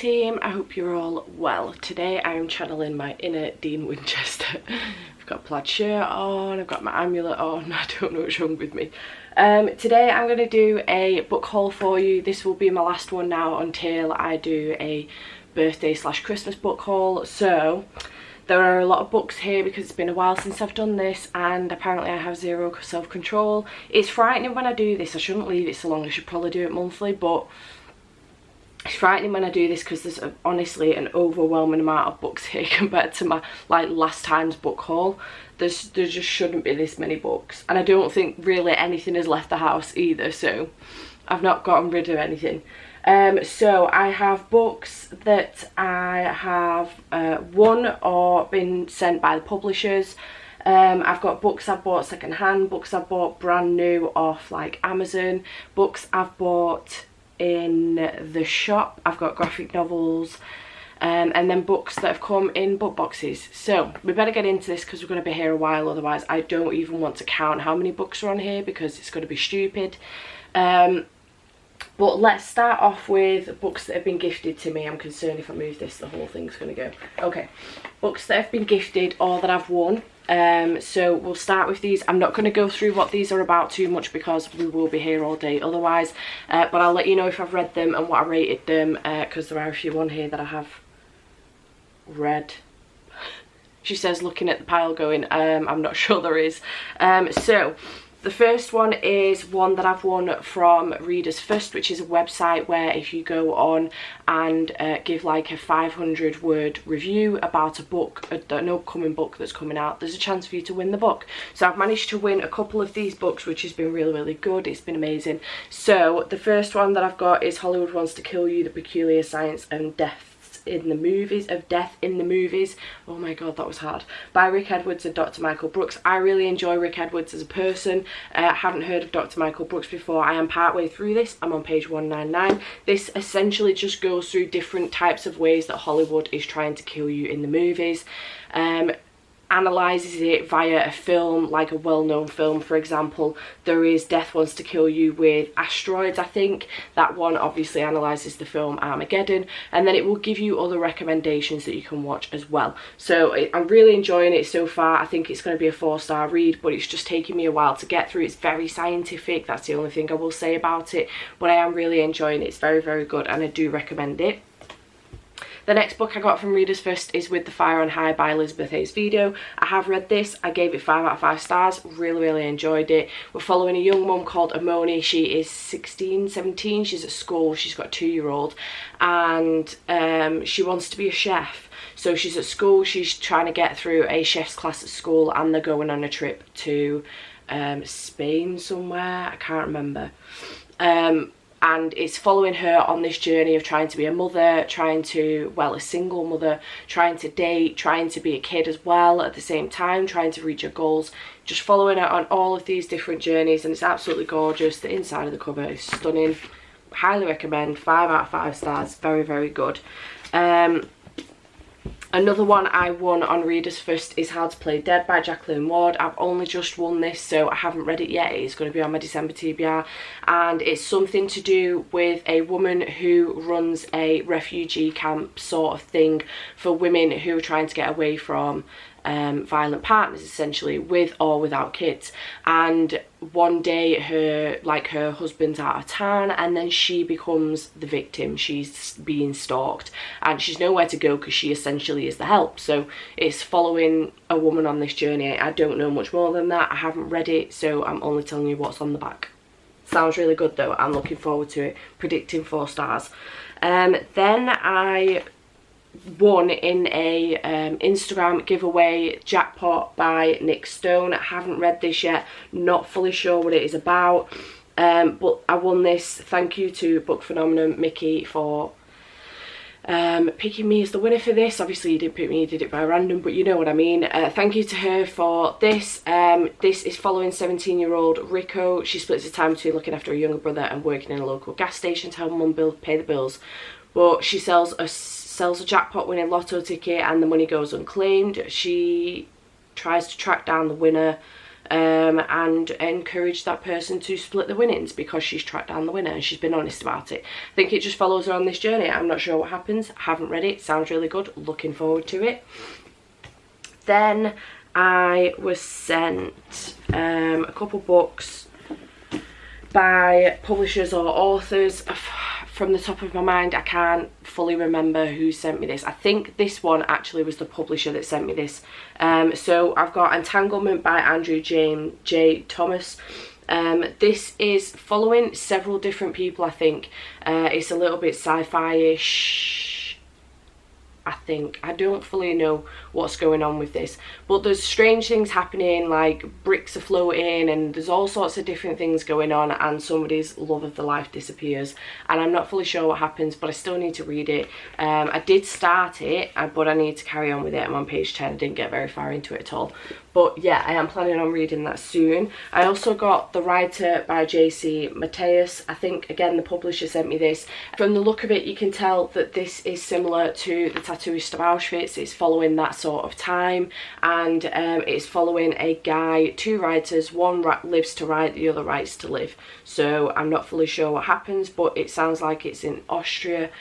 team, I hope you're all well. Today I am channeling my inner Dean Winchester. I've got a plaid shirt on, I've got my amulet on, I don't know what's wrong with me. Today I'm going to do a book haul for you. This will be my last one now until I do a birthday / Christmas book haul. So there are a lot of books here because it's been a while since I've done this, and apparently I have zero self-control. It's frightening when I do this. I shouldn't leave it so long, I should probably do it monthly, but it's frightening when I do this because there's honestly an overwhelming amount of books here compared to my last time's book haul. There just shouldn't be this many books, and I don't think really anything has left the house either, so I've not gotten rid of anything. So I have books that I have won or been sent by the publishers. I've got books I've bought second hand, books I've bought brand new off like Amazon, books I've bought in the shop. I've got graphic novels, and then books that have come in book boxes. So we better get into this because we're going to be here a while, otherwise I don't even want to count how many books are on here because it's going to be stupid. But let's start off with books that have been gifted to me. I'm concerned if I move this, the whole thing's going to go. Okay, books that have been gifted or that I've won. So we'll start with these. I'm not going to go through what these are about too much because we will be here all day otherwise. But I'll let you know if I've read them and what I rated them, because there are a few on here that I have read. She says looking at the pile going, I'm not sure there is. So the first one is one that I've won from Readers First, which is a website where if you go on and give like a 500-word review about a book, an upcoming book that's coming out, there's a chance for you to win the book. So I've managed to win a couple of these books, which has been really, really good. It's been amazing. So the first one that I've got is Hollywood Wants to Kill You, The Peculiar Science and Death in the Movies. Oh my god, that was hard. By Rick Edwards and Dr. Michael Brooks. I really enjoy Rick Edwards as a person. I haven't heard of Dr. Michael Brooks before. I am partway through this. I'm on page 199. This essentially just goes through different types of ways that Hollywood is trying to kill you in the movies. Analyses it via a film, like a well-known film. For example, there is Death Wants to Kill You with asteroids, I think. That one obviously analyses the film Armageddon, and then it will give you other recommendations that you can watch as well. So I'm really enjoying it so far. I think it's going to be a 4-star read, but it's just taking me a while to get through. It's very scientific, that's the only thing I will say about it, but I am really enjoying it. It's very, very good, and I do recommend it. The next book I got from Readers First is With the Fire on High by Elizabeth Hayes-Vido. I have read this. I gave it 5 out of 5 stars. Really, really enjoyed it. We're following a young mum called Amoni. She is 16, 17. She's at school. She's got a 2-year-old, and she wants to be a chef. So she's at school. She's trying to get through a chef's class at school, and they're going on a trip to Spain somewhere. I can't remember. And it's following her on this journey of trying to be a mother, a single mother, trying to date, trying to be a kid as well at the same time, trying to reach her goals, just following her on all of these different journeys, and it's absolutely gorgeous. The inside of the cover is stunning. Highly recommend. 5 out of 5 stars. Very, very good. Another one I won on Readers First is How to Play Dead by Jacqueline Ward. I've only just won this, so I haven't read it yet. It's going to be on my December TBR, and it's something to do with a woman who runs a refugee camp sort of thing for women who are trying to get away from violent partners, essentially, with or without kids. And one day her husband's out of town, and then she becomes the victim. She's being stalked and she's nowhere to go because she essentially is the help. So it's following a woman on this journey. I don't know much more than that. I haven't read it, so I'm only telling you what's on the back. Sounds really good though. I'm looking forward to it. Predicting 4 stars. Then I won in a Instagram giveaway Jackpot by Nick Stone. I haven't read this yet, not fully sure what it is about, but I won this. Thank you to Book Phenomenon Mickey for picking me as the winner for this. Obviously you didn't pick me, you did it by random, but you know what I mean. Thank you to her for this. This is following 17-year-old Rico. She splits her time between looking after a younger brother and working in a local gas station to help mum pay the bills, but she sells a jackpot winning lotto ticket and the money goes unclaimed. She tries to track down the winner and encourage that person to split the winnings because she's tracked down the winner and she's been honest about it. I think it just follows her on this journey. I'm not sure what happens. I haven't read it. Sounds really good. Looking forward to it. Then I was sent a couple books by publishers or authors. From the top of my mind, I can't fully remember who sent me this. I think this one actually was the publisher that sent me this. So I've got Entanglement by Andrew J. Thomas. This is following several different people, I think. It's a little bit sci-fi-ish, I think. I don't fully know what's going on with this, but there's strange things happening, like bricks are floating and there's all sorts of different things going on, and somebody's love of the life disappears, and I'm not fully sure what happens, but I still need to read it. I did start it, but I need to carry on with it. I'm on page 10. I didn't get very far into it at all, but yeah, I am planning on reading that soon. I also got The Writer by J.C. Mateus. I think, again, the publisher sent me this. From the look of it, you can tell that this is similar to The Tattooist of Auschwitz. It's following that sort of time, and it's following a guy, two writers. One lives to write, the other writes to live. So I'm not fully sure what happens, but it sounds like it's in Austria.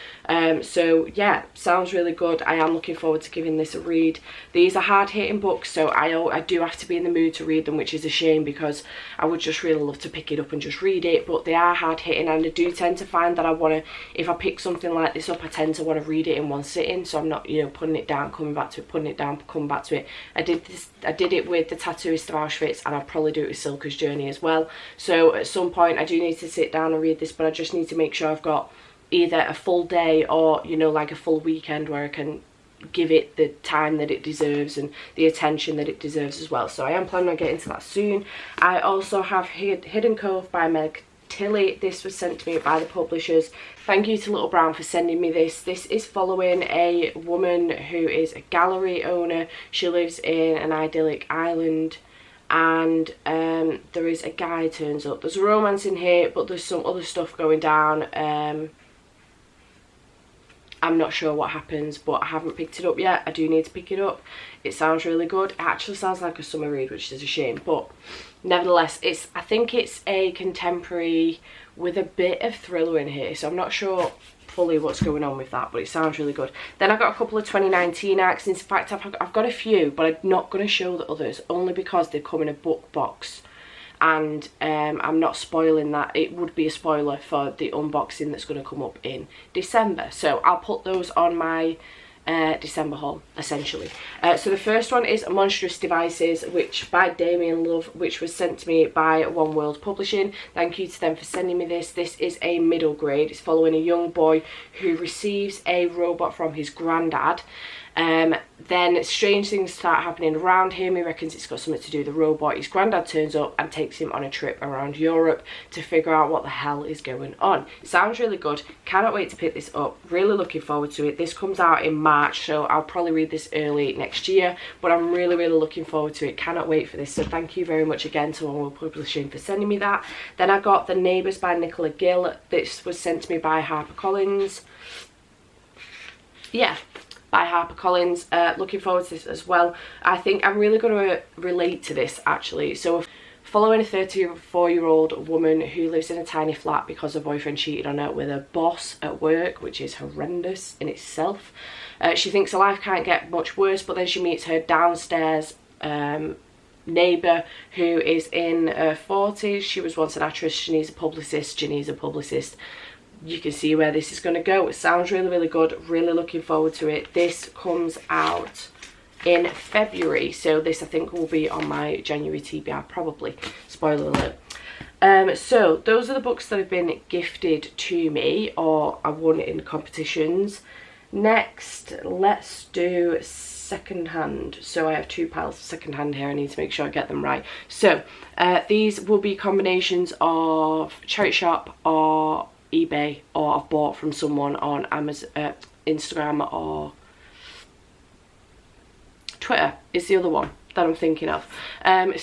So yeah, sounds really good. I am looking forward to giving this a read. These are hard-hitting books, so I do have to be in the mood to read them, which is a shame because I would just really love to pick it up and just read it, but they are hard-hitting, and I do tend to find that I want to, if I pick something like this up, I tend to want to read it in one sitting, so I'm not, you know, putting it down, coming back to it, putting it down, coming back to it. I did it with The Tattooist of Auschwitz, and I'll probably do it with Silka's Journey as well. So at some point I do need to sit down and read this, but I just need to make sure I've got either a full day or, you know, like a full weekend where I can give it the time that it deserves and the attention that it deserves as well. So I am planning on getting to that soon. I also have Hidden Cove by Meg Tilly. This was sent to me by the publishers. Thank you to Little Brown for sending me this. This is following a woman who is a gallery owner. She lives in an idyllic island, and there is a guy turns up. There's a romance in here, but there's some other stuff going down. I'm not sure what happens, but I haven't picked it up yet. I do need to pick it up. It sounds really good. It actually sounds like a summer read, which is a shame, but nevertheless, I think it's a contemporary with a bit of thriller in here, so I'm not sure fully what's going on with that, but it sounds really good. Then I got a couple of 2019 acts. In fact, I've got a few, but I'm not going to show the others, only because they come in a book box, and I'm not spoiling that. It would be a spoiler for the unboxing that's going to come up in December, so I'll put those on my December haul, essentially. So the first one is Monstrous Devices, which by Damien Love, which was sent to me by One World Publishing. Thank you to them for sending me this. This is a middle grade. It's following a young boy who receives a robot from his granddad. Then strange things start happening around him. He reckons it's got something to do with the robot. His granddad turns up and takes him on a trip around Europe to figure out what the hell is going on. Sounds really good. Cannot wait to pick this up. Really looking forward to it. This comes out in March, so I'll probably read this early next year, but I'm really looking forward to it. Cannot wait for this. So thank you very much again to One World Publishing for sending me that. Then I got The Neighbours by Nicola Gill. This was sent to me by HarperCollins. Yeah, by HarperCollins. Looking forward to this as well. I think I'm really going to relate to this, actually. So following a 34-year-old woman who lives in a tiny flat because her boyfriend cheated on her with a boss at work, which is horrendous in itself. She thinks her life can't get much worse, but then she meets her downstairs neighbour who is in her 40s. She was once an actress. She needs a publicist. You can see where this is going to go. It sounds really good. Really looking forward to it. This comes out in February, so this I think will be on my January TBR probably. Spoiler alert. So those are the books that have been gifted to me or I won in competitions. Next, let's do secondhand. So I have two piles of secondhand here. I need to make sure I get them right. So these will be combinations of charity shop or eBay, or I've bought from someone on Amazon, Instagram, or Twitter is the other one that I'm thinking of. I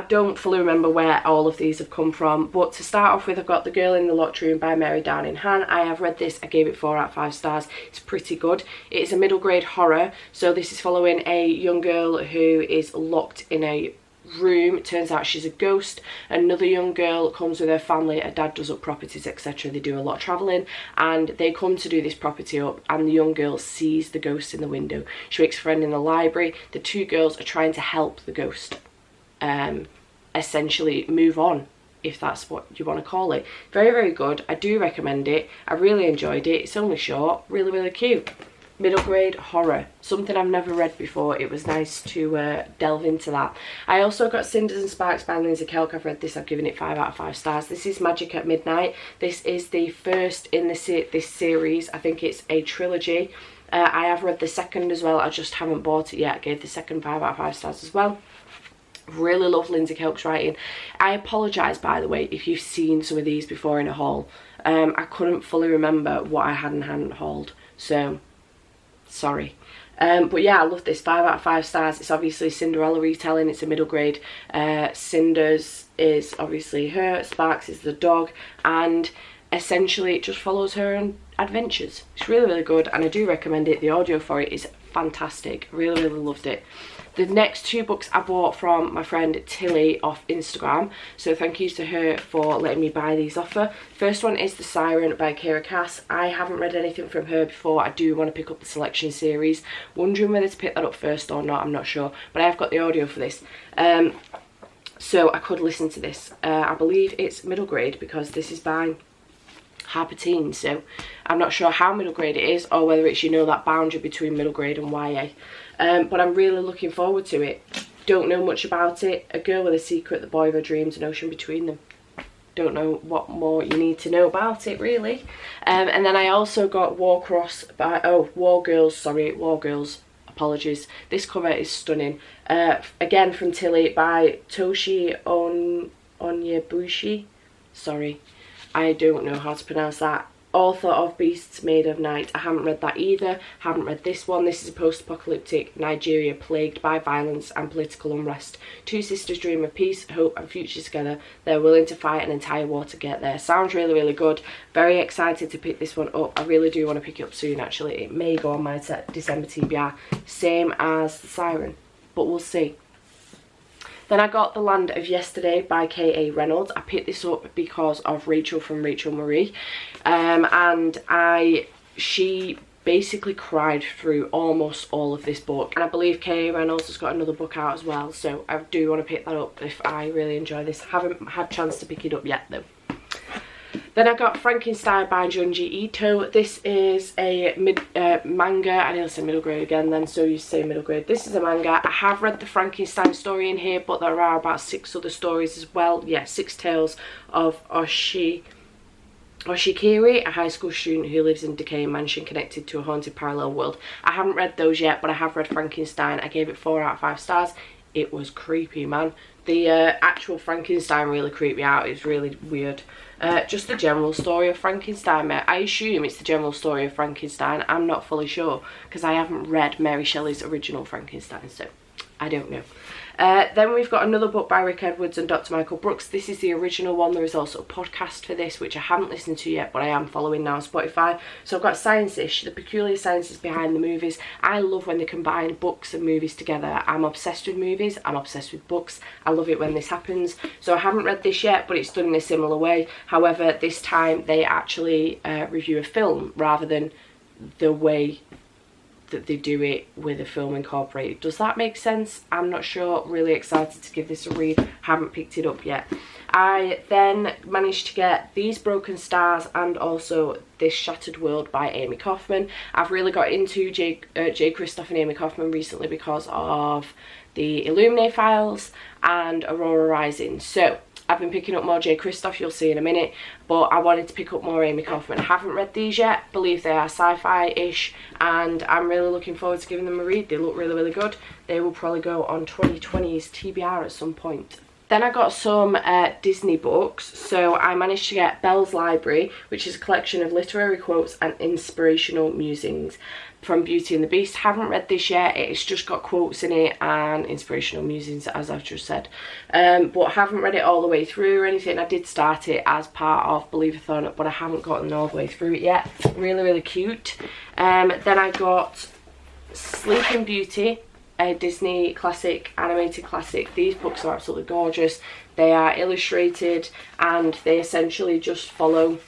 don't fully remember where all of these have come from, but to start off with, I've got The Girl in the Locked Room by Mary Downing-Han. I have read this. I gave it 4 out of 5 stars. It's pretty good. It's a middle grade horror, so this is following a young girl who is locked in a room. It turns out she's a ghost. Another young girl comes with her family. Her dad does up properties, etc. They do a lot of travelling, and they come to do this property up, and the young girl sees the ghost in the window. She wakes a friend in the library. The two girls are trying to help the ghost essentially move on, if that's what you want to call it. Very, very good. I do recommend it. I really enjoyed it. It's only short, really, really cute. Middle grade horror, something I've never read before. It was nice to delve into that. I also got Cinders and Sparks by Lindsay Kelk. I've read this, I've given it 5 out of 5 stars. This is Magic at Midnight. This is the first in this series. I think it's a trilogy. I have read the second as well. I just haven't bought it yet. I gave the second 5 out of 5 stars as well. Really love Lindsay Kelk's writing. I apologise, by the way, if you've seen some of these before in a haul. I couldn't fully remember what I hadn't hauled, so sorry. But yeah, I love this. 5 out of 5 stars. It's obviously Cinderella retelling. It's a middle grade. Cinders is obviously her. Sparks is the dog. And essentially it just follows her own adventures. It's really, really good, and I do recommend it. The audio for it is fantastic. Really, really loved it. The next 2 books I bought from my friend Tilly off Instagram, so thank you to her for letting me buy these off her. First one is The Siren by Kiera Cass. I haven't read anything from her before. I do want to pick up the Selection series. Wondering whether to pick that up first or not, I'm not sure. But I have got the audio for this. So I could listen to this. I believe it's middle grade because this is by Harper Teen, so I'm not sure how middle grade it is, or whether it's, you know, that boundary between middle grade and YA. But I'm really looking forward to it. Don't know much about it. A girl with a secret, the boy of her dreams, an ocean between them. Don't know what more you need to know about it, really. And then I also got War Girls, apologies. This cover is stunning. Again from Tilly by Toshi Onyebushi. Sorry, I don't know how to pronounce that. Author of Beasts Made of Night. I haven't read that either. Haven't read this one. This is a post-apocalyptic Nigeria plagued by violence and political unrest. 2 sisters dream of peace, hope and future together. They're willing to fight an entire war to get there. Sounds really, really good. Very excited to pick this one up. I really do want to pick it up soon, actually. It may go on my December TBR. Same as The Siren, but we'll see. Then I got The Land of Yesterday by K.A. Reynolds. I picked this up because of Rachel from Rachel Marie. She basically cried through almost all of this book. And I believe K.A. Reynolds has got another book out as well. So I do want to pick that up if I really enjoy this. Haven't had a chance to pick it up yet though. Then I got Frankenstein by Junji Ito. This is a manga. I nearly said middle grade again then, so you say middle grade. This is a manga. I have read the Frankenstein story in here, but there are about 6 other stories as well. Yeah, 6 tales of Oshikiri, a high school student who lives in a decaying mansion connected to a haunted parallel world. I haven't read those yet, but I have read Frankenstein. I gave it 4 out of 5 stars. It was creepy, man. The actual Frankenstein really creeped me out. It's really weird. Just the general story of Frankenstein. I assume it's the general story of Frankenstein. I'm not fully sure because I haven't read Mary Shelley's original Frankenstein, so I don't know. Then we've got another book by Rick Edwards and Dr. Michael Brooks. This is the original one. There is also a podcast for this, which I haven't listened to yet, but I am following now on Spotify. So I've got Science-ish, the peculiar sciences behind the movies. I love when they combine books and movies together. I'm obsessed with movies. I'm obsessed with books. I love it when this happens. So I haven't read this yet, but it's done in a similar way. However, this time they actually review a film rather than the way that they do it with a film incorporated. Does that make sense? I'm not sure. Really excited to give this a read. Haven't picked it up yet. I then managed to get These Broken Stars and also This Shattered World by Amy Kaufman. I've really got into Jay Kristoff and Amy Kaufman recently because of the Illuminae Files and Aurora Rising. So I've been picking up more Jay Kristoff, you'll see in a minute, but I wanted to pick up more Amy Kaufman. I haven't read these yet, believe they are sci-fi-ish, and I'm really looking forward to giving them a read. They look really, really good. They will probably go on 2020's TBR at some point. Then I got some Disney books. So I managed to get Belle's Library, which is a collection of literary quotes and inspirational musings from Beauty and the Beast. Haven't read this yet. It's just got quotes in it and inspirational musings, as I've just said. But haven't read it all the way through or anything. I did start it as part of Believeathon, but I haven't gotten all the way through it yet. Really, really cute. Then I got Sleeping Beauty a Disney classic, animated classic. These books are absolutely gorgeous. They are illustrated and they essentially just follow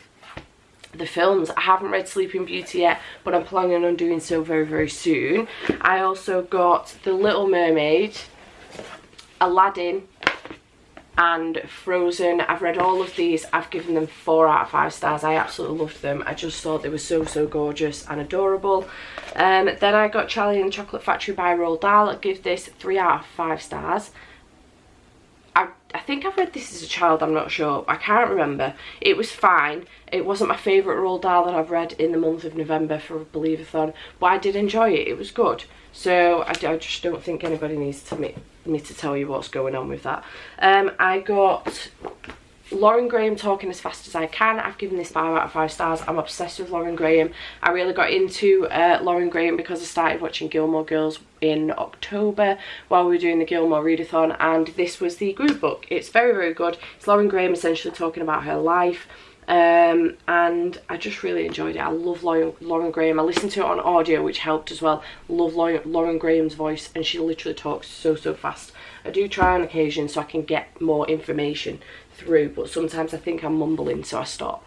the films. I haven't read Sleeping Beauty yet, but I'm planning on doing so very, very soon. I also got The Little Mermaid, Aladdin and Frozen. I've read all of these. I've given them 4 out of 5 stars. I absolutely loved them. I just thought they were so, so gorgeous and adorable. Then I got Charlie and the Chocolate Factory by Roald Dahl. I'll give this 3 out of 5 stars. I think I've read this as a child, I'm not sure. I can't remember. It was fine. It wasn't my favourite Roald Dahl that I've read in the month of November for Believeathon, but I did enjoy it. It was good. So I just don't think anybody needs to me to tell you what's going on with that. I got Lauren Graham, Talking as Fast as I Can. I've given this 5 out of 5 stars. I'm obsessed with Lauren Graham. I really got into Lauren Graham because I started watching Gilmore Girls in October while we were doing the Gilmore Readathon, and this was the group book. It's very, very good. It's Lauren Graham essentially talking about her life, and I just really enjoyed it. I love Lauren Graham. I listened to it on audio, which helped as well. Love Lauren Graham's voice, and she literally talks so, so fast. I do try on occasion so I can get more information through, but sometimes I think I'm mumbling, so I stop.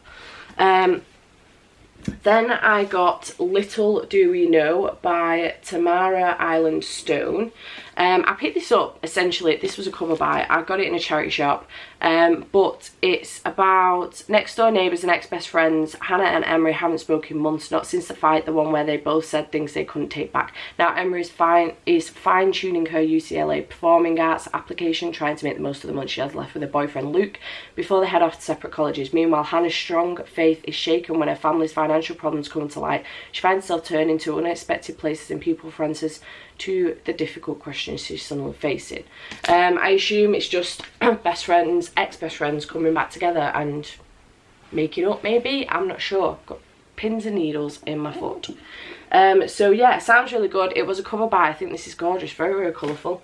Then I got Little Do We Know by Tamara Island Stone. I picked this up, essentially, this was a cover buy. I got it in a charity shop, but it's about next door neighbours and ex-best friends. Hannah and Emery haven't spoken in months, not since the fight, the one where they both said things they couldn't take back. Now Emery is fine-tuning her UCLA Performing Arts application, trying to make the most of the month she has left with her boyfriend Luke before they head off to separate colleges. Meanwhile, Hannah's strong faith is shaken when her family's financial problems come to light. She finds herself turning to unexpected places and people for answers to the difficult questions she's suddenly facing. I assume it's just best friends, ex-best friends coming back together and making up, maybe? I'm not sure. Got pins and needles in my foot. So yeah, it sounds really good. It was a cover buy. I think this is gorgeous. Very, very colourful.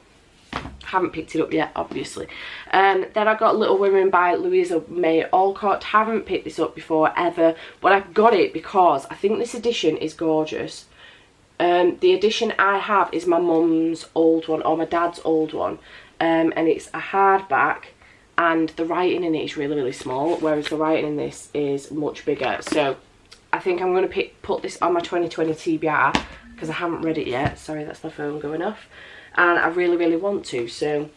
Haven't picked it up yet, obviously. Then I got Little Women by Louisa May Alcott. Haven't picked this up before, ever. But I've got it because I think this edition is gorgeous. The edition I have is my mum's old one, or my dad's old one, and it's a hardback, and the writing in it is really, really small, whereas the writing in this is much bigger. So I think I'm going to put this on my 2020 TBR, because I haven't read it yet. Sorry, that's my phone going off, and I really, really want to. So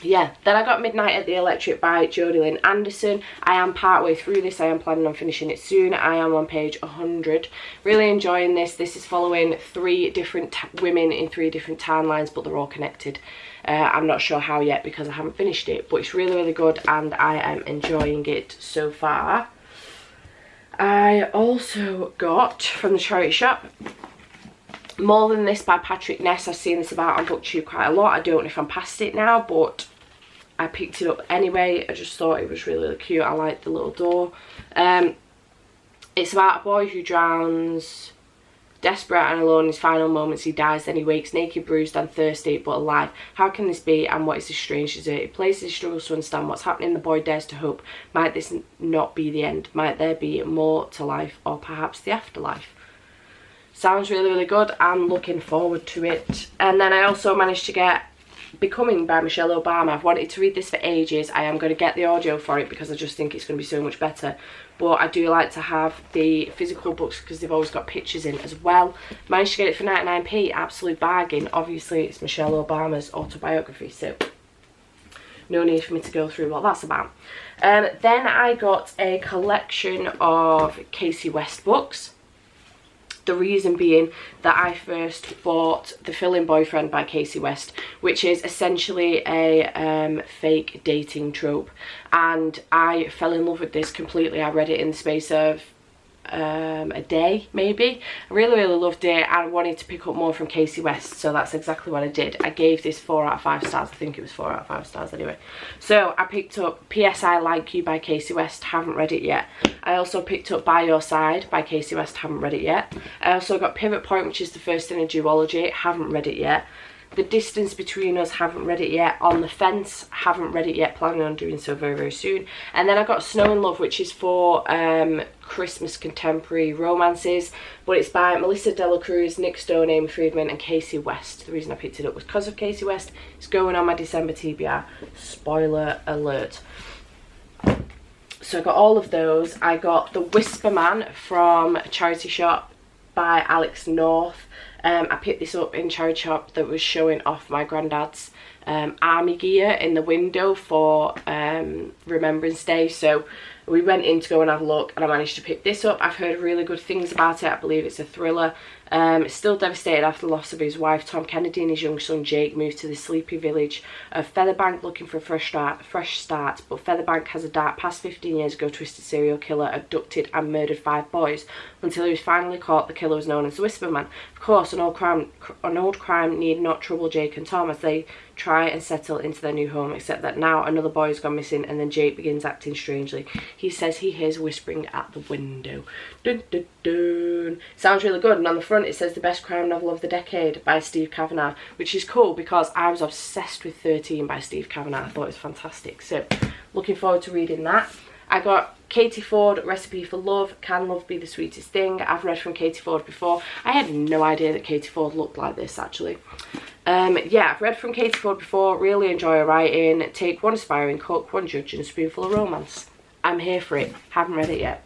yeah, then I got Midnight at the Electric by Jodie Lynn Anderson. I am partway through this. I am planning on finishing it soon. I am on page 100. Really enjoying this. This is following 3 different women in 3 different timelines, but they're all connected. I'm not sure how yet because I haven't finished it, but it's really, really good and I am enjoying it so far. I also got from the charity shop More Than This by Patrick Ness. I've seen this about on BookTube quite a lot. I don't know if I'm past it now, but I picked it up anyway. I just thought it was really, really cute. I like the little door. It's about a boy who drowns. Desperate and alone in his final moments, he dies. Then he wakes naked, bruised and thirsty, but alive. How can this be, and what is this strange, deserted place? He struggles to understand what's happening. The boy dares to hope. Might this not be the end? Might there be more to life, or perhaps the afterlife? Sounds really, really good. I'm looking forward to it. And then I also managed to get Becoming by Michelle Obama. I've wanted to read this for ages. I am going to get the audio for it because I just think it's going to be so much better. But I do like to have the physical books because they've always got pictures in as well. Managed to get it for 99p. Absolute bargain. Obviously, it's Michelle Obama's autobiography, so no need for me to go through what that's about. Then I got a collection of Casey West books. The reason being that I first bought The Fill-In Boyfriend by Casey West, which is essentially a fake dating trope, and I fell in love with this completely. I read it in the space of a day, maybe. I really, really loved it. I wanted to pick up more from Casey West, so that's exactly what I did. I gave this 4 out of 5 stars. I think it was 4 out of 5 stars anyway. So I picked up P.S. I Like You by Casey West. Haven't read it yet. I also picked up By Your Side by Casey West. Haven't read it yet. I also got Pivot Point, which is the first in a duology. Haven't read it yet. The Distance Between Us, haven't read it yet. On the Fence, haven't read it yet, planning on doing so very, very soon. And then I got Snow in Love, which is for Christmas contemporary romances, but it's by Melissa Dela Cruz, Nick Stone, Amy Friedman and Casey West. The reason I picked it up was because of Casey West. It's going on my December TBR. Spoiler alert. So I got all of those. I got The Whisper Man from Charity Shop by Alex North. I picked this up in Charity Shop that was showing off my granddad's army gear in the window for Remembrance Day, so we went in to go and have a look and I managed to pick this up. I've heard really good things about it. I believe it's a thriller. It's still devastated after the loss of his wife Tom Kennedy, and his young son Jake moved to the sleepy village of Featherbank looking for a fresh start, but Featherbank has a dark past. 15 years ago, twisted serial killer abducted and murdered 5 boys until he was finally caught. The killer was known as the Whisper Man. Of course, an old crime need not trouble Jake and Tom as they try and settle into their new home, except that now another boy has gone missing and then Jake begins acting strangely. He says he hears whispering at the window. Dun, dun, dun. Sounds really good, and on the front it says the best crime novel of the decade by Steve Kavanagh, which is cool because I was obsessed with 13 by Steve Kavanagh. I thought it was fantastic, so looking forward to reading that. I got Katie Ford, Recipe for Love, Can Love Be the Sweetest Thing. I've read from Katie Ford before. I had no idea that Katie Ford looked like this actually. Yeah, I've read from Katie Ford before, really enjoy her writing. Take one aspiring cook, one judge and a spoonful of romance. I'm here for it, haven't read it yet.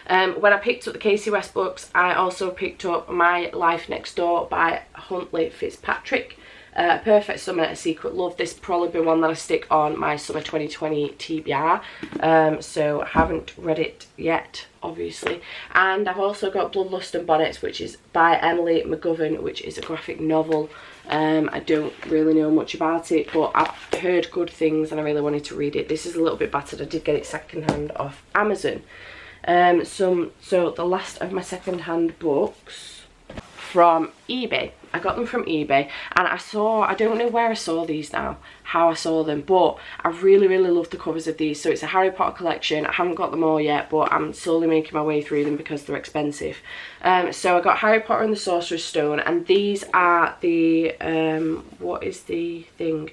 When I picked up the Casey West books, I also picked up My Life Next Door by Huntley Fitzpatrick. Perfect Summer, A Secret Love. This probably be one that I stick on my summer 2020 TBR. So I haven't read it yet, obviously. And I've also got Bloodlust and Bonnets, which is by Emily McGovern, which is a graphic novel. I don't really know much about it, but I've heard good things and I really wanted to read it. This is a little bit battered. I did get it secondhand off Amazon. So the last of my secondhand books from eBay. I got them from eBay, and I don't know where I saw these now, how I saw them, but I really love the covers of these. So it's a Harry Potter collection. I haven't got them all yet, but I'm slowly making my way through them because they're expensive. So I got Harry Potter and the Sorcerer's Stone, and these are the what is the thing,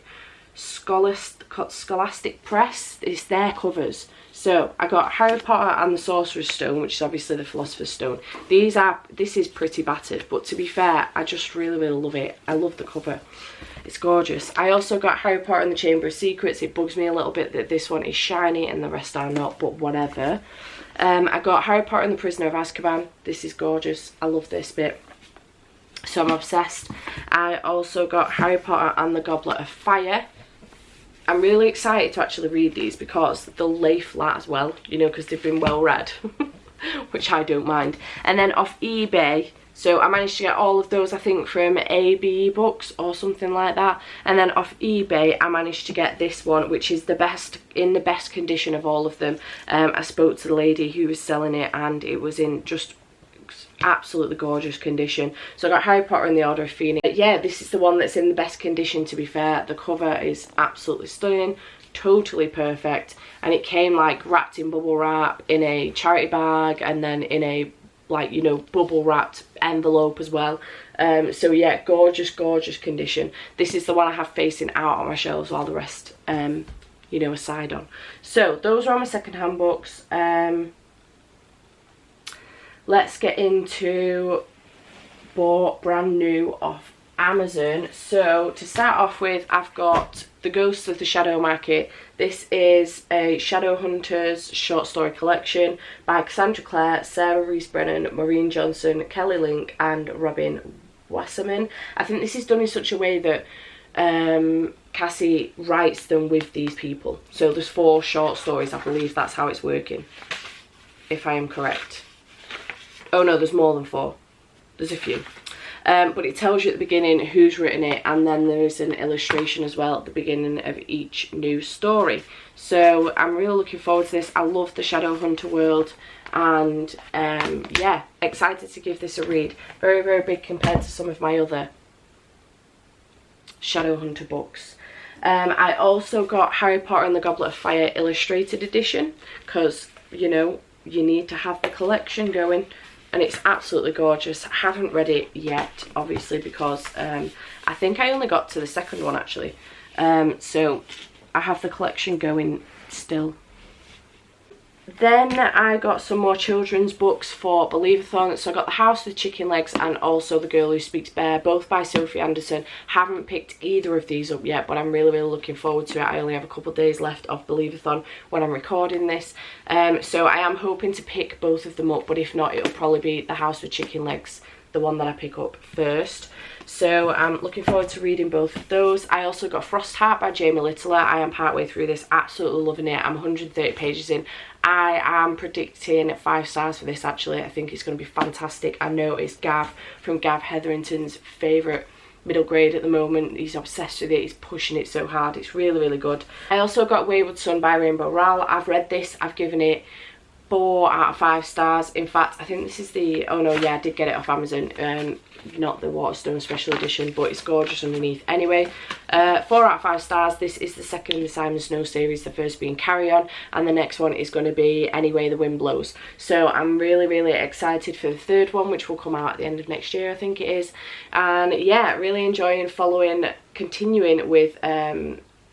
Scholastic Press. It's their covers. So I got Harry Potter and the Sorcerer's Stone, which is obviously the Philosopher's Stone. This is pretty battered, but to be fair, I just really love it. I love the cover. It's gorgeous. I also got Harry Potter and the Chamber of Secrets. It bugs me a little bit that this one is shiny and the rest are not, but whatever. I got Harry Potter and the Prisoner of Azkaban. This is gorgeous. I love this bit. So I'm obsessed. I also got Harry Potter and the Goblet of Fire. I'm really excited to actually read these because they'll lay flat as well, you know, because they've been well read, which I don't mind. And then off eBay, so I managed to get all of those, I think, from AB Books or something like that. And then off eBay, I managed to get this one, which is in the best condition of all of them. I spoke to the lady who was selling it, and it was in just absolutely gorgeous condition. So I got Harry Potter and the Order of Phoenix. Yeah, this is the one that's in the best condition, to be fair. The cover is absolutely stunning, totally perfect, and it came like wrapped in bubble wrap in a charity bag, and then in a, like, you know, bubble wrapped envelope as well. So yeah, gorgeous condition. This is the one I have facing out on my shelves while the rest you know, are side on. So those are all my secondhand books. Let's get into bought brand new off Amazon. So to start off with, I've got The Ghosts of the Shadow Market. This is a Shadowhunters short story collection by Cassandra Clare, Sarah Rees Brennan, Maureen Johnson, Kelly Link and Robin Wasserman. I think this is done in such a way that Cassie writes them with these people. So there's 4 short stories, I believe that's how it's working, if I am correct. Oh no, there's more than 4. There's a few. But it tells you at the beginning who's written it, and then there is an illustration as well at the beginning of each new story. So I'm really looking forward to this. I love the Shadowhunter world, and yeah, excited to give this a read. Very big compared to some of my other Shadowhunter books. I also got Harry Potter and the Goblet of Fire illustrated edition, because, you know, you need to have the collection going. and it's absolutely gorgeous. I haven't read it yet, obviously, because I think I only got to the second one actually. So I have the collection going still. Then I got some more children's books for Believeathon. So I got The House with Chicken Legs and also The Girl Who Speaks Bear, both by Sophie Anderson. Haven't picked either of these up yet, but I'm really looking forward to it. I only have a couple of days left of Believeathon when I'm recording this. So I am hoping to pick both of them up, but if not, it'll probably be The House with Chicken Legs, the one that I pick up first. So I'm looking forward to reading both of those. I also got Frost Heart by Jamie Littler. I am partway through this, absolutely loving it. I'm 130 pages in. I am predicting 5 stars for this actually. I think it's going to be fantastic. I know it's Gav from Gav Hetherington's favourite middle grade at the moment. He's obsessed with it, he's pushing it so hard. It's really good. I also got Wayward Son by Rainbow Rowell. I've read this, I've given it 4 out of 5 stars. In fact, I think this is the, oh no, yeah, I did get it off Amazon, not the Waterstone special edition, but it's gorgeous underneath. Anyway, 4 out of 5 stars. This is the second in the Simon Snow series, the first being Carry On, and the next one is going to be Anyway the Wind Blows. So I'm really excited for the third one, which will come out at the end of next year, I think it is. And yeah, really enjoying continuing with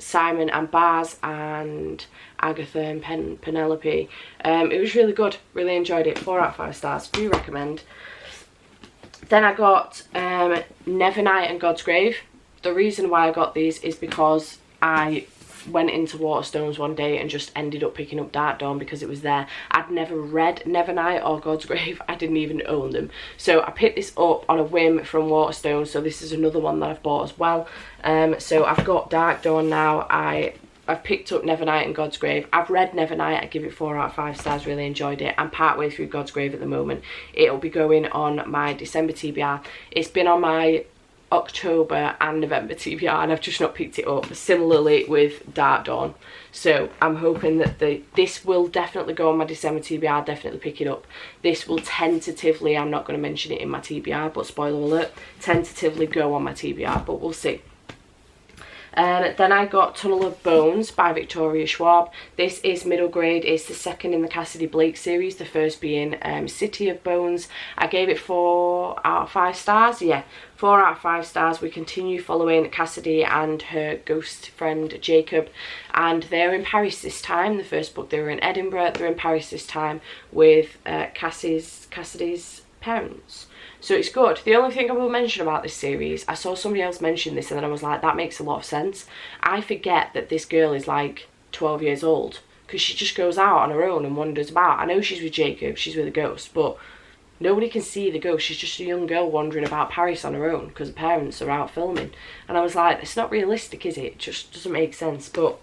Simon and Baz and Agatha and Penelope. It was really good, really enjoyed it. 4 out of 5 stars, do recommend. Then I got Nevernight and God's Grave. The reason why I got these is because I went into Waterstones one day and just ended up picking up Dark Dawn because it was there. I'd never read Nevernight or God's Grave, I didn't even own them. So I picked this up on a whim from Waterstones, so this is another one that I've bought as well. So I've got Dark Dawn now. I've picked up Nevernight and God's Grave. I've read Nevernight, I give it 4 out of 5 stars, really enjoyed it. I'm partway through God's Grave at the moment. It'll be going on my December TBR. It's been on my October and November TBR and I've just not picked it up. Similarly with Dark Dawn. So I'm hoping that this will definitely go on my December TBR, I'll definitely pick it up. This will tentatively, I'm not going to mention it in my TBR, but spoiler alert, tentatively go on my TBR, but we'll see. Then I got Tunnel of Bones by Victoria Schwab. This is middle grade. It's the second in the Cassidy Blake series, the first being City of Bones. I gave it 4 out of 5 stars. Yeah, 4 out of 5 stars. We continue following Cassidy and her ghost friend Jacob, and they're in Paris this time. The first book they were in Edinburgh, they're in Paris this time with Cassidy's parents. So it's good. The only thing I will mention about this series, I saw somebody else mention this and then I was like, that makes a lot of sense. I forget that this girl is like 12 years old because she just goes out on her own and wanders about. I know she's with Jacob, she's with a ghost, but nobody can see the ghost. She's just a young girl wandering about Paris on her own because her parents are out filming. And I was like, it's not realistic, is it? It just doesn't make sense. But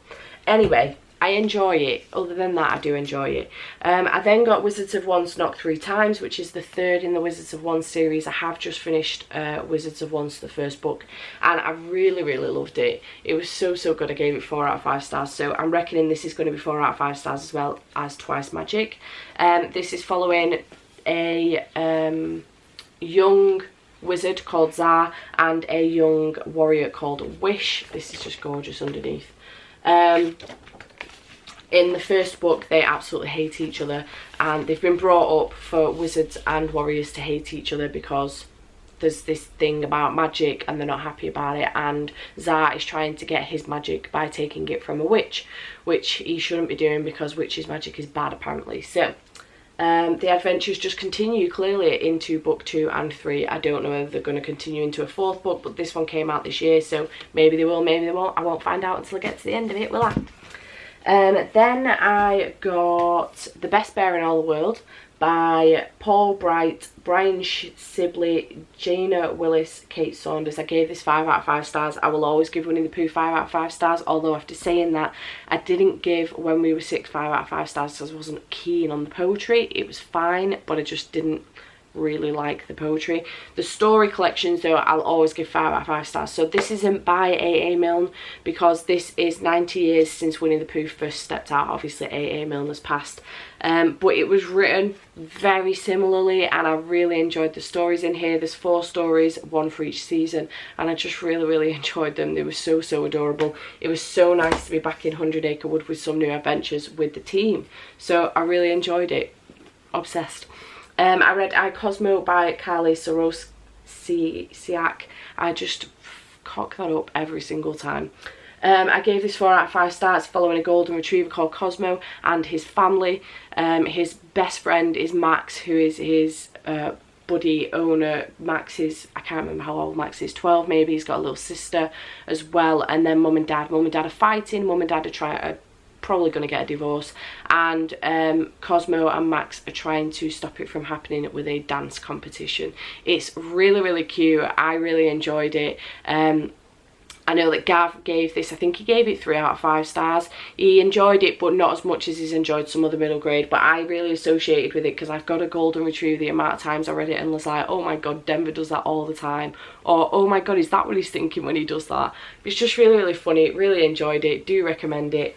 anyway, I enjoy it. Other than that, I do enjoy it. I then got Wizards of Once Knocked 3 Times, which is the third in the Wizards of Once series. I have just finished Wizards of Once, the first book, and I really loved it. It was so good. I gave it 4 out of 5 stars, so I'm reckoning this is going to be 4 out of 5 stars as well as Twice Magic. This is following a young wizard called Zar and a young warrior called Wish. This is just gorgeous underneath. In the first book, they absolutely hate each other, and they've been brought up for wizards and warriors to hate each other because there's this thing about magic and they're not happy about it, and Zar is trying to get his magic by taking it from a witch, which he shouldn't be doing because witch's magic is bad apparently. So the adventures just continue clearly into book 2 and 3. I don't know whether they're going to continue into a 4th book, but this one came out this year, so maybe they will, maybe they won't. I won't find out until I get to the end of it, will I? Then I got The Best Bear in All the World by Paul Bright, Brian Sibley, Jana Willis, Kate Saunders. I gave this 5 out of 5 stars. I will always give Winnie the Pooh 5 out of 5 stars, although after saying that, I didn't give When We Were 6 5 out of 5 stars because I wasn't keen on the poetry. It was fine, but I just didn't really like the poetry. The story collections though, I'll always give 5 out of 5 stars. So this isn't by A.A. Milne because this is 90 years since Winnie the Pooh first stepped out. Obviously A.A. Milne has passed, but it was written very similarly and I really enjoyed the stories in here. There's 4 stories, 1 for each season, and I just really enjoyed them. They were so adorable. It was so nice to be back in 100 Acre Wood with some new adventures with the team, so I really enjoyed it. Obsessed. I read I, Cosmo by Carly Sorosiak. I just cock that up every single time. I gave this 4 out of 5 stars following a golden retriever called Cosmo and his family. His best friend is Max, who is his buddy owner. Max is, I can't remember how old Max is, 12 maybe. He's got a little sister as well, and then mum and dad are fighting. Mum and dad are probably going to get a divorce, and Cosmo and Max are trying to stop it from happening with a dance competition. It's really, really cute. I really enjoyed it. I know that Gav gave this, I think he gave it 3 out of 5 stars. He enjoyed it, but not as much as he's enjoyed some other middle grade. But I really associated with it because I've got a golden retriever. The amount of times I read it and was like, oh my god, Denver does that all the time. Or, oh my god, is that what he's thinking when he does that? It's just really, really funny. Really enjoyed it. Do recommend it.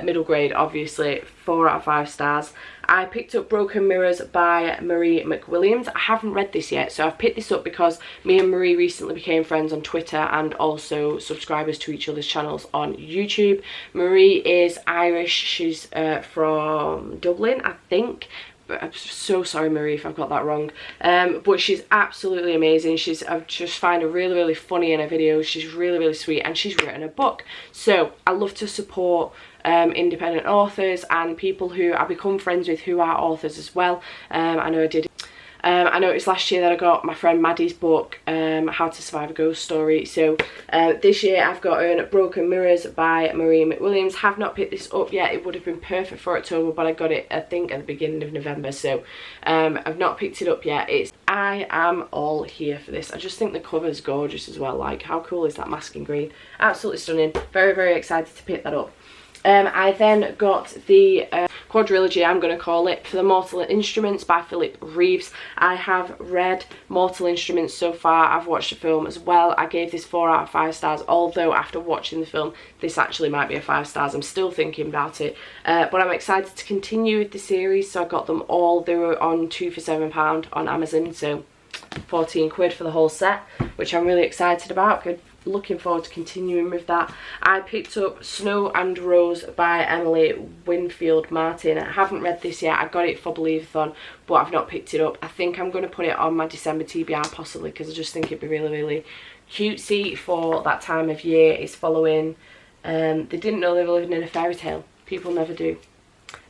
Middle grade, obviously, 4 out of 5 stars. I picked up Broken Mirrors by Marie McWilliams. I haven't read this yet, so I've picked this up because me and Marie recently became friends on Twitter and also subscribers to each other's channels on YouTube. Marie is Irish. She's from Dublin, I think. I'm so sorry, Marie, if I've got that wrong. But she's absolutely amazing. I just find her really, really funny in her videos. She's really, really sweet, and she's written a book. So I love to support independent authors and people who I become friends with who are authors as well. I know I did. I noticed last year that I got my friend Maddie's book, How to Survive a Ghost Story. So this year I've gotten Broken Mirrors by Marie McWilliams. Have not picked this up yet. It would have been perfect for October, but I got it, I think, at the beginning of November. So I've not picked it up yet. I am all here for this. I just think the cover's gorgeous as well. Like, how cool is that masking green? Absolutely stunning. Very, very excited to pick that up. I then got the quadrilogy, I'm going to call it, for the Mortal Instruments by Philip Reeves. I have read Mortal Instruments so far. I've watched the film as well. I gave this 4 out of 5 stars, although after watching the film, this actually might be a 5 stars. I'm still thinking about it. But I'm excited to continue with the series, so I got them all. They were on 2 for £7 on Amazon, so 14 quid for the whole set, which I'm really excited about. Looking forward to continuing with that. I picked up Snow and Rose by Emily Winfield Martin. I haven't read this yet. I got it for Believeathon, but I've not picked it up. I think I'm going to put it on my December TBR possibly, because I just think it'd be really, really cutesy for that time of year. It's following, they didn't know they were living in a fairy tale. People never do.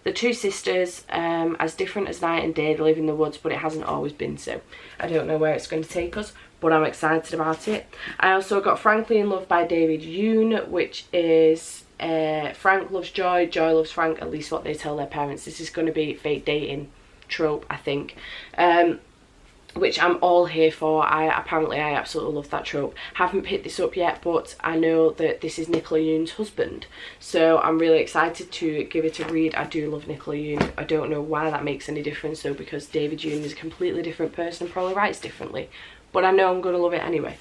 The two sisters, as different as night and day, they live in the woods, but it hasn't always been so. I don't know where it's going to take us, but I'm excited about it. I also got Frankly in Love by David Yoon, which is Frank loves Joy, Joy loves Frank, at least what they tell their parents. This is going to be fake dating trope, I think. Which I'm all here for. I absolutely love that trope. Haven't picked this up yet, but I know that this is Nicola Yoon's husband, so I'm really excited to give it a read. I do love Nicola Yoon. I don't know why that makes any difference though, because David Yoon is a completely different person and probably writes differently, but I know I'm going to love it anyway.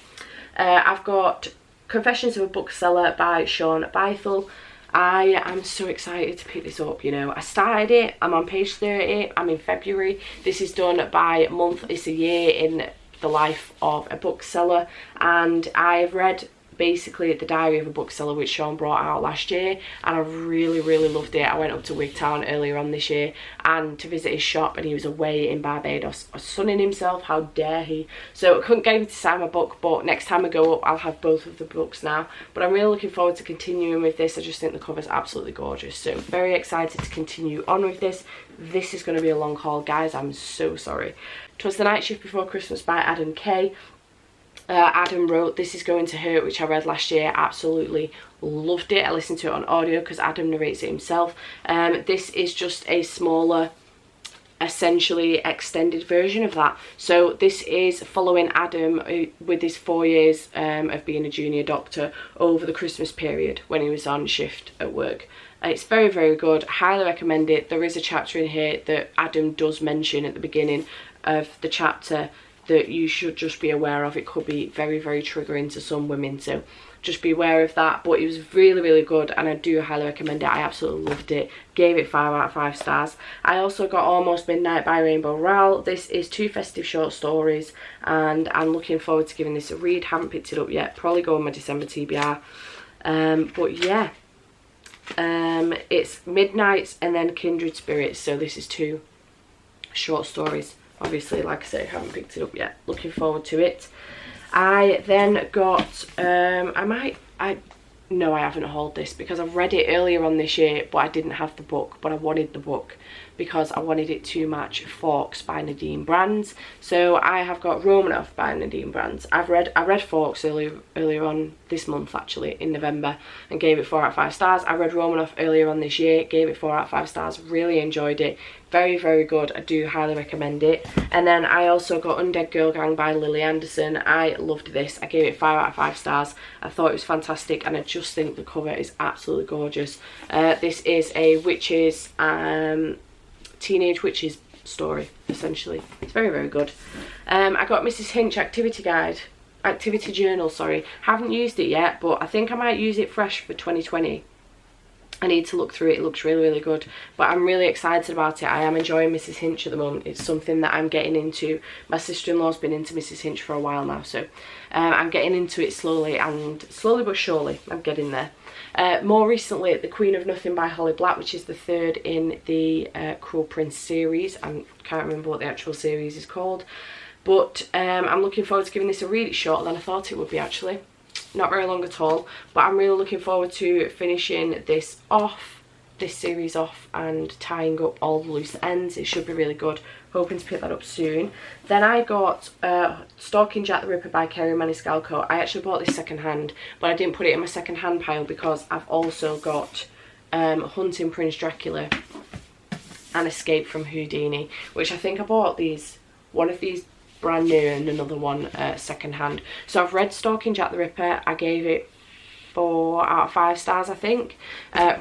I've got Confessions of a Bookseller by Sean Bythell. I am so excited to pick this up, you know. I started it, I'm on page 30, I'm in February. This is done by month, it's a year in the life of a bookseller, and I've read basically The Diary of a Bookseller, which Sean brought out last year, and I really, really loved it. I went up to Wigtown earlier on this year and to visit his shop, and he was away in Barbados sunning himself. How dare he? So I couldn't get him to sign my book, but next time I go up I'll have both of the books now. But I'm really looking forward to continuing with this. I just think the cover's absolutely gorgeous, so very excited to continue on with this. This is going to be a long haul, guys. I'm so sorry. 'Twas the Night Shift Before Christmas by Adam Kay. Adam wrote This Is Going to Hurt, which I read last year. Absolutely loved it. I listened to it on audio because Adam narrates it himself. This is just a smaller, essentially extended version of that. So this is following Adam with his 4 years of being a junior doctor over the Christmas period when he was on shift at work. It's very, very good. Highly recommend it. There is a chapter in here that Adam does mention at the beginning of the chapter that you should just be aware of. It could be very, very triggering to some women, so just be aware of that. But it was really, really good, and I do highly recommend it. I absolutely loved it. Gave it 5 out of 5 stars. I also got Almost Midnight by Rainbow Rowell. This is 2 festive short stories, and I'm looking forward to giving this a read. Haven't picked it up yet. Probably go on my December TBR. But yeah, it's Midnights and then Kindred Spirits. So this is 2 short stories obviously, like I say, haven't picked it up yet. Looking forward to it. I then got, no, I haven't hauled this because I've read it earlier on this year, but I didn't have the book, but I wanted the book because I wanted it to match Forks by Nadine Brands. So I have got Romanoff by Nadine Brands. I read Forks earlier on this month, actually, in November, and gave it 4 out of 5 stars. I read Romanoff earlier on this year, gave it 4 out of 5 stars, really enjoyed it. Very, very good. I do highly recommend it. And then I also got Undead Girl Gang by Lily Anderson. I loved this. I gave it 5 out of 5 stars. I thought it was fantastic, and I just think the cover is absolutely gorgeous. This is a witches, teenage witches story, essentially. It's very, very good. I got Mrs. Hinch activity journal, sorry. Haven't used it yet, but I think I might use it fresh for 2020. I need to look through it. It looks really, really good, but I'm really excited about it. I am enjoying Mrs. Hinch at the moment. It's something that I'm getting into. My sister-in-law's been into Mrs. Hinch for a while now, so I'm getting into it slowly but surely. I'm getting there. More recently, The Queen of Nothing by Holly Black, which is the 3rd in the Cruel Prince series. I can't remember what the actual series is called, but I'm looking forward to giving this a read. It's shorter than I thought it would be, actually. Not very long at all, but I'm really looking forward to finishing this series off and tying up all the loose ends. It should be really good. Hoping to pick that up soon. Then I got Stalking Jack the Ripper by Kerri Maniscalco. I actually bought this second hand, but I didn't put it in my second hand pile because I've also got Hunting Prince Dracula and Escape from Houdini, which I think I bought one of these brand new and another one second hand. So I've read Stalking Jack the Ripper. I gave it 4 out of 5 stars, I think.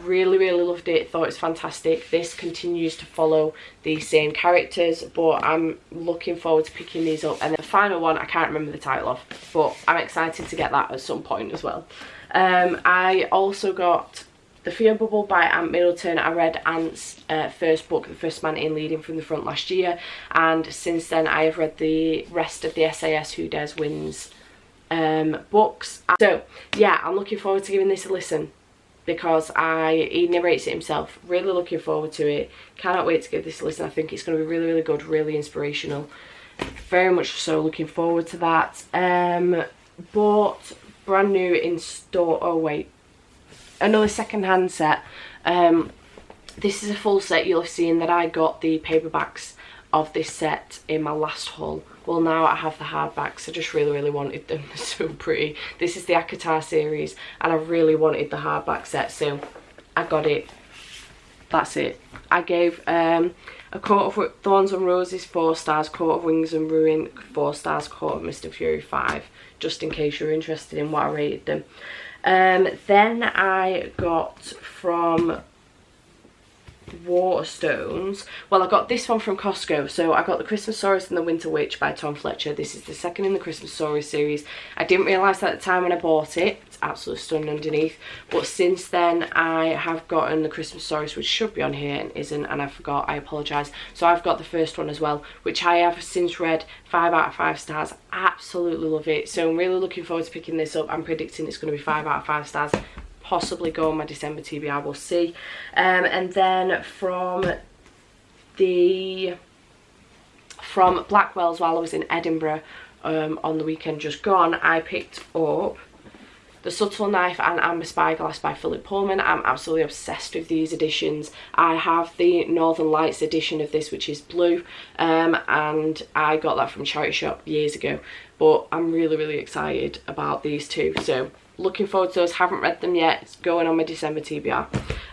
Really, really loved it. Thought it was fantastic. This continues to follow the same characters, but I'm looking forward to picking these up. And the final one I can't remember the title of, but I'm excited to get that at some point as well. I also got The Fear Bubble by Ant Middleton. I read Ant's first book, The First Man in, Leading from the Front, last year, and since then I have read the rest of the SAS Who Dares Wins books. So yeah, I'm looking forward to giving this a listen because he narrates it himself. Really looking forward to it. Cannot wait to give this a listen. I think it's going to be really, really good, really inspirational. Very much so looking forward to that. Bought brand new in store, oh wait, another second-hand set. This is a full set. You'll have seen that I got the paperbacks of this set in my last haul. Well, now I have the hardbacks. I just really, really wanted them. They're so pretty. This is the ACOTAR series, and I really wanted the hardback set, so I got it. That's it. I gave A Court of Thorns and Roses 4 stars, Court of Wings and Ruin 4 stars, Court of Mist and Fury 5, just in case you're interested in what I rated them. Then I got from Waterstones, well, I got this one from Costco. So I got The Christmas Stories and the Winter Witch by Tom Fletcher. This is the second in the Christmas Stories series. I didn't realise that at the time when I bought it. It's absolutely stunning underneath, but since then I have gotten the Christmas Stories, which should be on here and isn't, and I forgot. I apologise. So I've got the first one as well, which I have since read. 5 out of 5 stars. Absolutely love it. So I'm really looking forward to picking this up. I'm predicting it's going to be 5 out of 5 stars. Possibly go on my December TBR, we'll see. And then from Blackwell's, while I was in Edinburgh on the weekend just gone, I picked up The Subtle Knife and Amber Spyglass by Philip Pullman. I'm absolutely obsessed with these editions. I have the Northern Lights edition of this, which is blue, and I got that from charity shop years ago, but I'm really, really excited about these two. So looking forward to those. Haven't read them yet. It's going on my December TBR.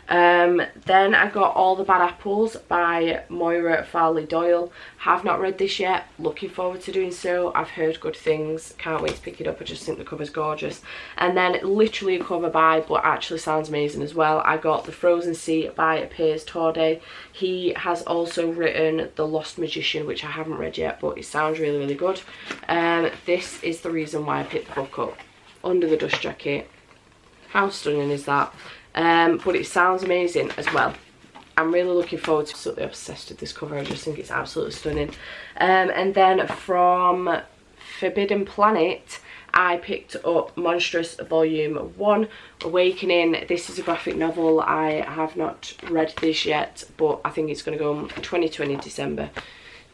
Then I got All the Bad Apples by Moira Farley Doyle. Have not read this yet. Looking forward to doing so. I've heard good things. Can't wait to pick it up. I just think the cover's gorgeous. And then literally a cover by, but actually sounds amazing as well, I got The Frozen Sea by Piers Torday. He has also written The Lost Magician, which I haven't read yet, but it sounds really, really good. This is the reason why I picked the book up. Under the Dust Jacket. How stunning is that? But it sounds amazing as well. I'm really looking forward to. Absolutely obsessed with this cover. I just think it's absolutely stunning. And then from Forbidden Planet, I picked up Monstrous Volume 1, Awakening. This is a graphic novel. I have not read this yet, but I think it's going to go on 2020 December.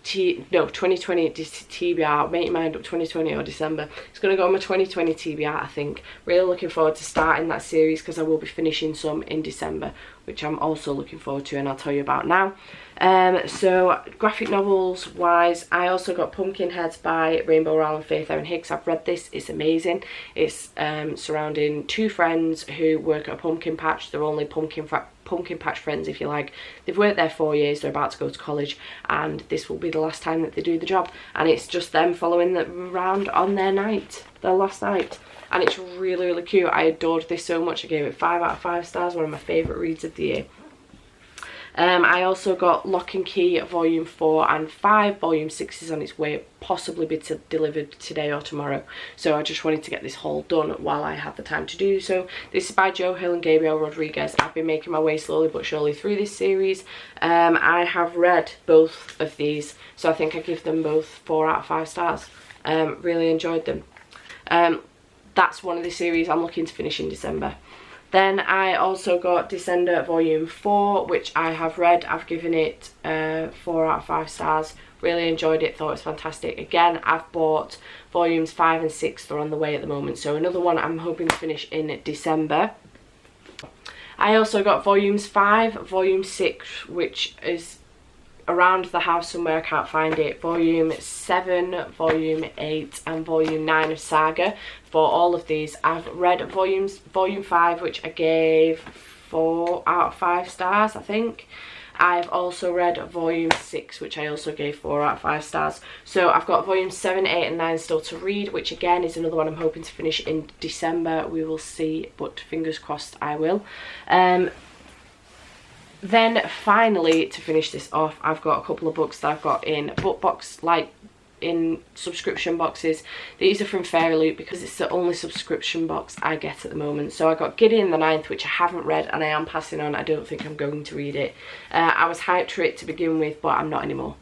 2020 TBR. Make your mind up, 2020 or December. It's going to go on my 2020 TBR, I think. Really looking forward to starting that series because I will be finishing some in December, which I'm also looking forward to, and I'll tell you about now. So graphic novels wise, I also got Pumpkinheads by Rainbow Rowell and Faith Erin Hicks. I've read this, it's amazing. It's surrounding two friends who work at a pumpkin patch. They're only pumpkin patch friends, if you like. They've worked there 4 years, they're about to go to college, and this will be the last time that they do the job, and it's just them following them around on their last night, and it's really, really cute. I adored this so much. I gave it 5 out of 5 stars, one of my favourite reads of the year. I also got Lock and Key Volume 4 and 5. Volume 6 is on its way, possibly be delivered today or tomorrow. So I just wanted to get this haul done while I have the time to do so. This is by Joe Hill and Gabriel Rodriguez. I've been making my way slowly but surely through this series. I have read both of these, so I think I give them both 4 out of 5 stars. Really enjoyed them. That's one of the series I'm looking to finish in December. Then I also got Descender Volume 4, which I have read. I've given it 4 out of 5 stars. Really enjoyed it, thought it was fantastic. Again, I've bought Volumes 5 and 6. They're on the way at the moment. So another one I'm hoping to finish in December. I also got Volumes 5, Volume 6, which is around the house somewhere, I can't find it. Volume 7, Volume 8 and Volume 9 of Saga. For all of these, I've read Volume 5, which I gave 4 out of 5 stars, I think. I've also read Volume 6, which I also gave 4 out of 5 stars. So I've got Volumes 7, 8 and 9 still to read, which again is another one I'm hoping to finish in December. We will see, but fingers crossed I will. Then finally, to finish this off, I've got a couple of books that I've got in book box, like in subscription boxes. These are from Fairy Loot because it's the only subscription box I get at the moment. So I got Gideon the Ninth, which I haven't read and I am passing on. I don't think I'm going to read it. I was hyped for it to begin with, but I'm not anymore.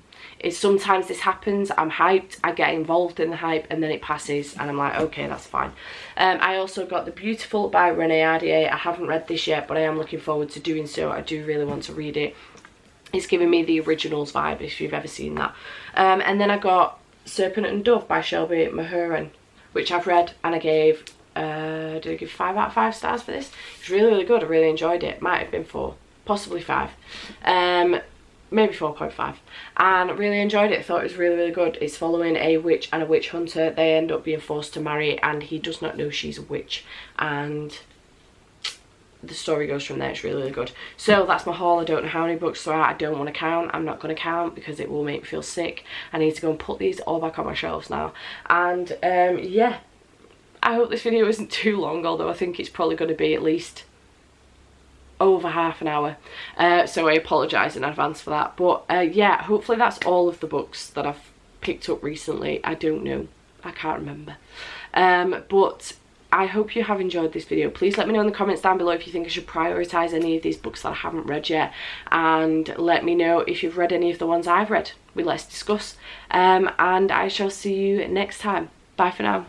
Sometimes this happens, I'm hyped, I get involved in the hype and then it passes and I'm like, okay, that's fine. I also got The Beautiful by Renee Ahdieh. I haven't read this yet, but I am looking forward to doing so. I do really want to read it. It's giving me the originals vibe, if you've ever seen that. And then I got Serpent and Dove by Shelby Mahurin, which I've read, and I gave, did I give 5 out of 5 stars for this? It's really, really good. I really enjoyed it. Might have been 4, possibly 5. Maybe 4.5, and really enjoyed it. Thought it was really, really good. It's following a witch and a witch hunter. They end up being forced to marry and he does not know she's a witch, and the story goes from there. It's really, really good. So that's my haul. I don't know how many books there are. I don't want to count. I'm not going to count because it will make me feel sick. I need to go and put these all back on my shelves now. And yeah, I hope this video isn't too long, although I think it's probably going to be at least over half an hour, so I apologise in advance for that. But yeah, hopefully that's all of the books that I've picked up recently. I don't know, I can't remember, but I hope you have enjoyed this video. Please let me know in the comments down below if you think I should prioritise any of these books that I haven't read yet, and let me know if you've read any of the ones I've read. Let's discuss, and I shall see you next time. Bye for now.